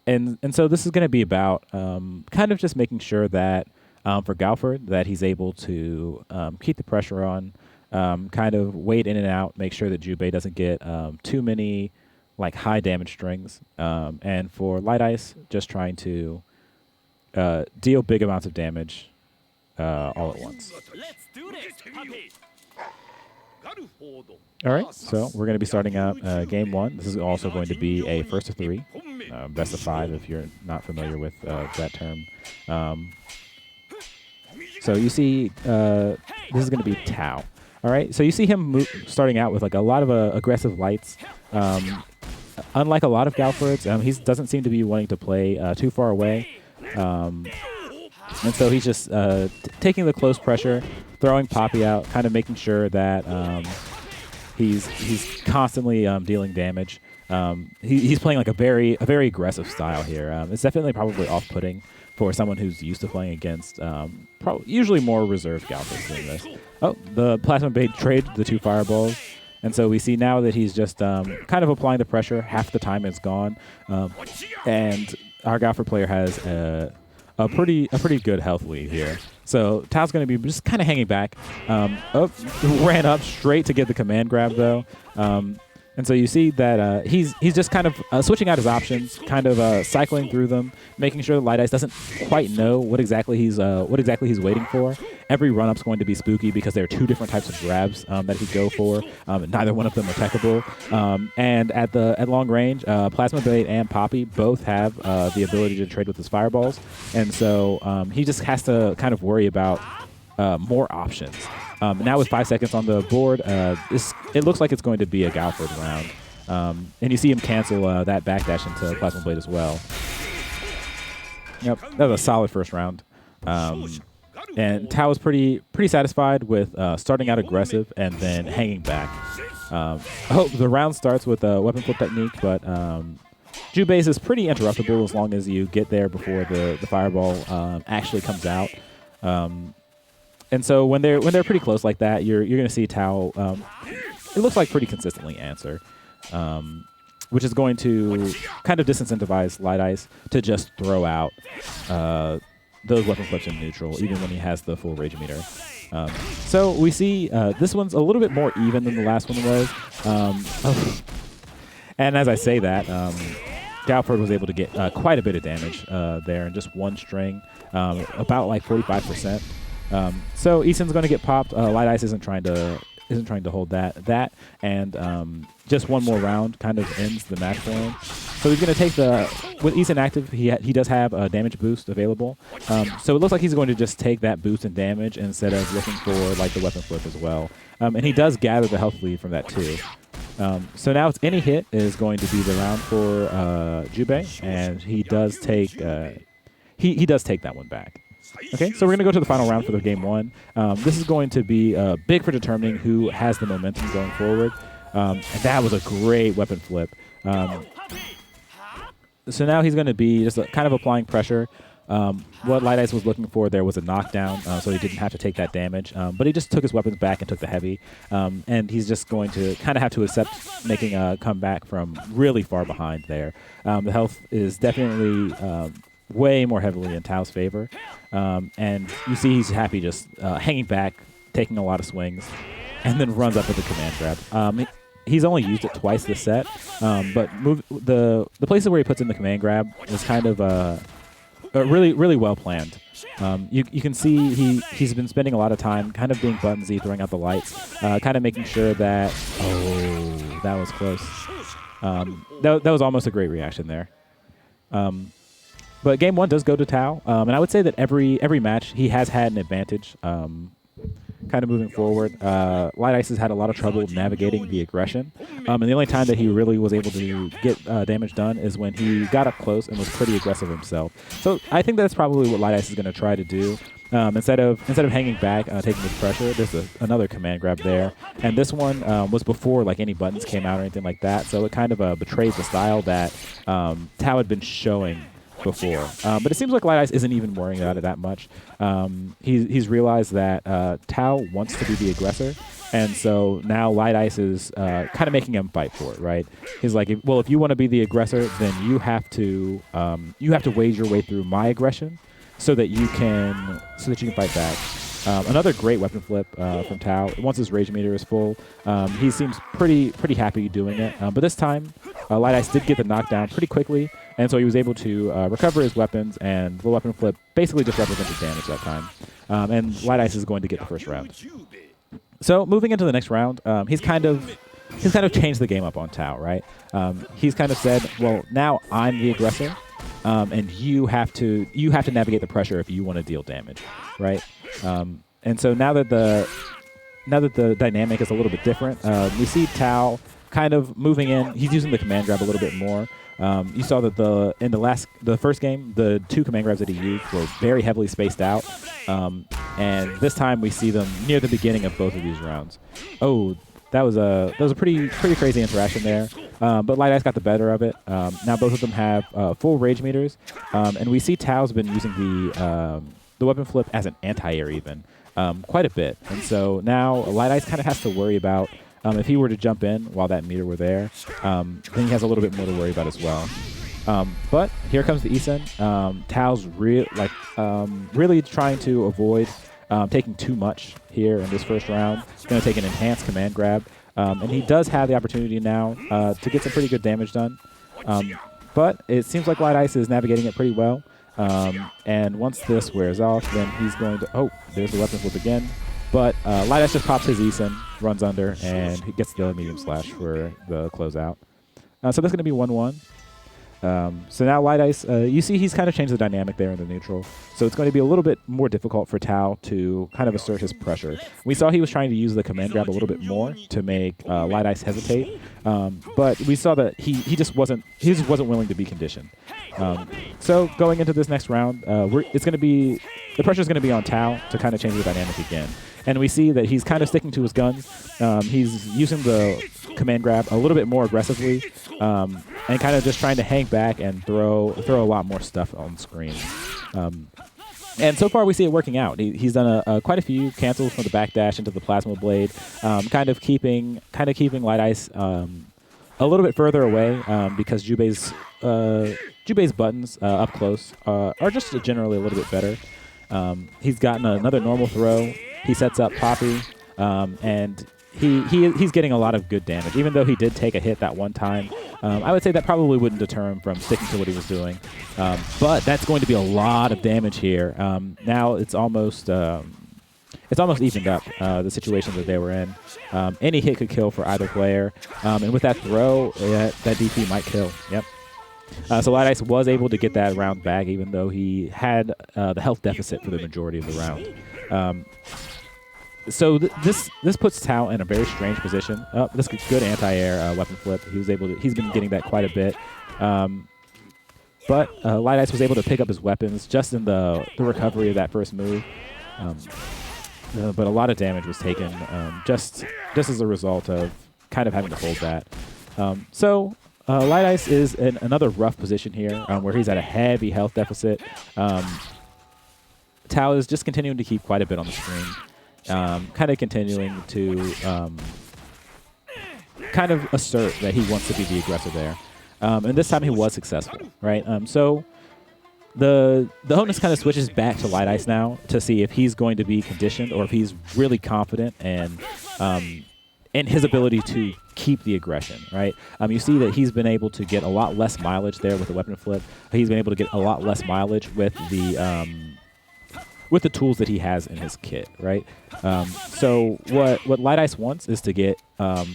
And so this is going to be about kind of just making sure that for Galford that he's able to keep the pressure on, kind of wait in and out, make sure that Jubei doesn't get too many like high damage strings, and for Lightice just trying to deal big amounts of damage all at once. All right, so we're going to be starting out game one. This is also going to be a first of three, best of five if you're not familiar with that term. So you see, this is going to be Tao. All right, so you see him starting out with like a lot of aggressive lights. Unlike a lot of Galfords, he doesn't seem to be wanting to play too far away. And so he's just taking the close pressure, throwing Poppy out, kind of making sure that he's constantly dealing damage. He's playing like a very aggressive style here. It's definitely probably off-putting for someone who's used to playing against usually more reserved Galfords than this. Oh, the Plasma Bait traded the 2 fireballs. And so we see now that he's just kind of applying the pressure. Half the time it's gone. And our Galford player has a pretty good health lead here. So Tao's going to be just kind of hanging back. Ran up straight to get the command grab, though. And so you see that he's just kind of switching out his options, kind of cycling through them, making sure that Lightice doesn't quite know what exactly he's waiting for. Every run-up's going to be spooky because there are 2 different types of grabs that he go for. Neither one of them are techable. And at long range, Plasma Bait and Poppy both have the ability to trade with his fireballs, and so he just has to kind of worry about more options. Now with 5 seconds on the board, it looks like it's going to be a Galford round. And you see him cancel that backdash into Plasma Blade as well. Yep, that was a solid first round. And Tao was pretty satisfied with starting out aggressive and then hanging back. The round starts with a weapon flip technique, but Jubei's is pretty interruptible as long as you get there before the fireball actually comes out. And so when they're pretty close like that, you're going to see Tao, it looks like pretty consistently answer, which is going to kind of disincentivize Lightice to just throw out those weapon flips in neutral, even when he has the full rage meter. So we see this one's a little bit more even than the last one was. And as I say that, Galford was able to get quite a bit of damage there in just one string, about like 45%. So Eason's going to get popped. Lightice isn't trying to hold that, and just one more round kind of ends the match for him. So he's going to take with Eason active, he does have a damage boost available. So it looks like he's going to just take that boost in damage instead of looking for like the weapon flip as well. And he does gather the health lead from that too. So now it's any hit is going to be the round for Jubei, and he does take he does take that one back. Okay, so we're going to go to the final round for the game one. This is going to be big for determining who has the momentum going forward. And that was a great weapon flip. So now he's going to be just kind of applying pressure. What Lightice was looking for there was a knockdown, so he didn't have to take that damage. But he just took his weapons back and took the heavy. And he's just going to kind of have to accept making a comeback from really far behind there. The health is definitely way more heavily in Tao's favor. And you see he's happy just hanging back, taking a lot of swings, and then runs up with the command grab. He's only used it twice this set, but the places where he puts in the command grab is kind of really well planned. You can see he's been spending a lot of time kind of being buttonsy, throwing out the lights, kind of making sure that, oh, that was close. That was almost a great reaction there. But game one does go to Tao, and I would say that every match he has had an advantage. Kind of moving forward, Lightice has had a lot of trouble navigating the aggression, and the only time that he really was able to get damage done is when he got up close and was pretty aggressive himself. So I think that's probably what Lightice is going to try to do. Instead of hanging back, taking his pressure, there's another command grab there, and this one was before like any buttons came out or anything like that. So it kind of betrays the style that Tao had been showing before. But it seems like Lightice isn't even worrying about it that much. He's realized that Tao wants to be the aggressor, And so now Lightice is kind of making him fight for it, right? He's like, well, if you want to be the aggressor, then you have to wage your way through my aggression, so that you can fight back. Another great weapon flip from Tao. Once his rage meter is full, he seems pretty happy doing it. But this time, Lightice did get the knockdown pretty quickly, and so he was able to recover his weapons, and the weapon flip basically just represented damage that time. And Lightice is going to get the first round. So moving into the next round, he's kind of changed the game up on Tao, right? He's kind of said, well, now I'm the aggressor, and you have to navigate the pressure if you want to deal damage, right? And so now that the dynamic is a little bit different, we see Tao kind of moving in. He's using the command grab a little bit more. You saw that in the first game, the 2 command grabs that he used were very heavily spaced out, and this time we see them near the beginning of both of these rounds. Oh, that was a pretty crazy interaction there, but Lightice got the better of it. Now both of them have full rage meters, and we see Tao's been using the weapon flip as an anti-air even quite a bit, and so now Lightice kind of has to worry about. If he were to jump in while that meter were there, then he has a little bit more to worry about as well. But here comes the Isen. Tao's really trying to avoid taking too much here in this first round. He's going to take an enhanced command grab, and he does have the opportunity now to get some pretty good damage done. But it seems like Lightice is navigating it pretty well. And once this wears off, then he's going to... Oh, there's the weapon flip again. But Lightice just pops his Isen, runs under, and he gets the medium slash for the closeout. So that's going to be 1-1. So now Lightice, you see he's kind of changed the dynamic there in the neutral. So it's going to be a little bit more difficult for Tao to kind of assert his pressure. We saw he was trying to use the command grab a little bit more to make Lightice hesitate. But we saw that he just wasn't willing to be conditioned. So going into this next round, the pressure is going to be on Tao to kind of change the dynamic again. And we see that he's kind of sticking to his guns. He's using the command grab a little bit more aggressively, and kind of just trying to hang back and throw a lot more stuff on screen. And so far we see it working out. He's done quite a few cancels from the backdash into the plasma blade, kind of keeping Lightice a little bit further away because Jubei's buttons up close are just generally a little bit better. He's gotten another normal throw. He sets up Poppy, and he's getting a lot of good damage. Even though he did take a hit that one time, I would say that probably wouldn't deter him from sticking to what he was doing. But that's going to be a lot of damage here. Now it's almost evened up, the situation that they were in. Any hit could kill for either player, and with that throw, that DP might kill. Yep. So Lightice was able to get that round back, even though he had the health deficit for the majority of the round. So this puts Tao in a very strange position. This is good anti-air weapon flip. He's been getting that quite a bit. But Lightice was able to pick up his weapons just in the recovery of that first move. But a lot of damage was taken just as a result of kind of having to hold that. So Lightice is in another rough position here where he's at a heavy health deficit. Tao is just continuing to keep quite a bit on the screen. Kind of continuing to kind of assert that he wants to be the aggressor there. And this time he was successful, right? So the onus kind of switches back to Lightice now to see if he's going to be conditioned or if he's really confident and in his ability to keep the aggression, right? You see that he's been able to get a lot less mileage there with the weapon flip. He's been able to get a lot less mileage with the tools that he has in his kit, right? So what Lightice wants is to get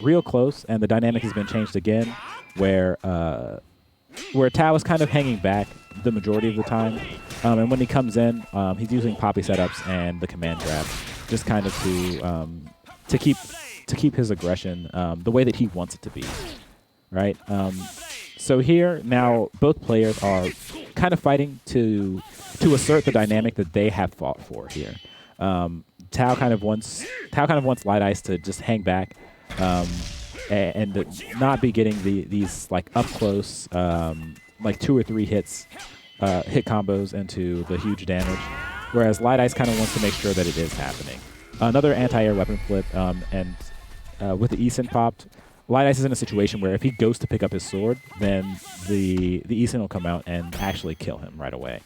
real close, and the dynamic has been changed again, where Tao is kind of hanging back the majority of the time, and when he comes in, he's using Poppy setups and the command grab, just kind of to keep his aggression the way that he wants it to be, right? So here now, both players are kind of fighting to assert the dynamic that they have fought for here. Tao kind of wants Lightice to just hang back and not be getting these like up close like 2 or 3 hit combos into the huge damage, whereas Lightice kind of wants to make sure that it is happening. another anti-air weapon flip, and with the E-Sin popped, Lightice is in a situation where if he goes to pick up his sword, then the E-Sin will come out and actually kill him right away.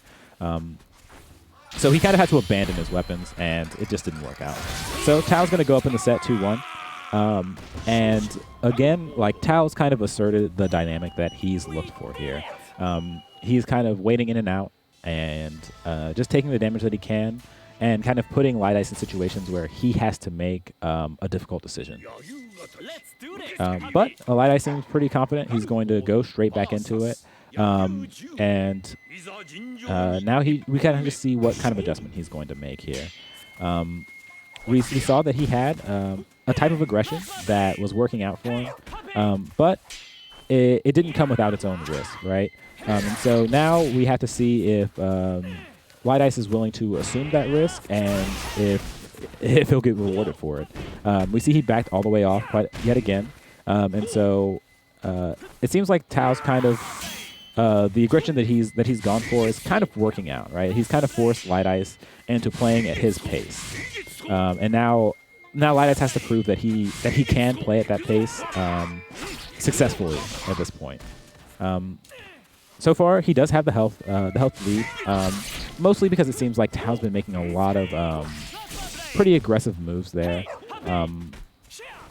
So he kind of had to abandon his weapons, and it just didn't work out. So Tao's going to go up in the set 2-1. And again, like Tao's kind of asserted the dynamic that he's looked for here. He's kind of waiting in and out and just taking the damage that he can and kind of putting Lightice in situations where he has to make a difficult decision. But Lightice seems pretty confident. He's going to go straight back into it. And now we kind of just see what kind of adjustment he's going to make here. We saw that he had a type of aggression that was working out for him, but it didn't come without its own risk, right? And so now we have to see if Lightice is willing to assume that risk and if he'll get rewarded for it. We see he backed all the way off yet again, and so it seems like Tao's kind of the aggression that he's gone for is kind of working out, right? He's kind of forced Lightice into playing at his pace, and now Lightice has to prove that he can play at that pace successfully at this point. So far, he does have the health lead, mostly because it seems like Tao's been making a lot of pretty aggressive moves there.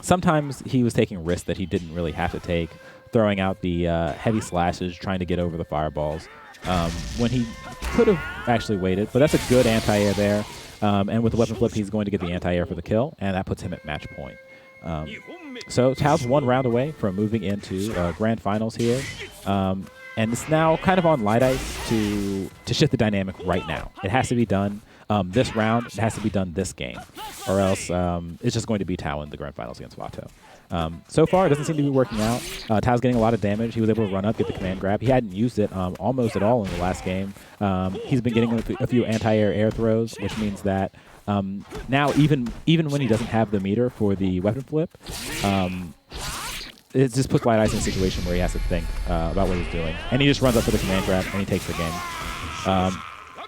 Sometimes he was taking risks that he didn't really have to take, throwing out the heavy slashes, trying to get over the fireballs, when he could have actually waited. But that's a good anti-air there. And with the weapon flip, he's going to get the anti-air for the kill, and that puts him at match point. So Tao's 1 round away from moving into grand finals here. And it's now kind of on Lightice to shift the dynamic right now. It has to be done this round. It has to be done this game, or else it's just going to be Tao in the grand finals against Vato. So far, it doesn't seem to be working out. Tao's getting a lot of damage. He was able to run up, get the command grab. He hadn't used it almost at all in the last game. He's been getting a few anti-air air throws, which means that now even when he doesn't have the meter for the weapon flip, it just puts Lightice in a situation where he has to think about what he's doing. And he just runs up for the command grab, and he takes the game.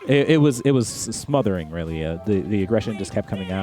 It was smothering, really. The aggression just kept coming out.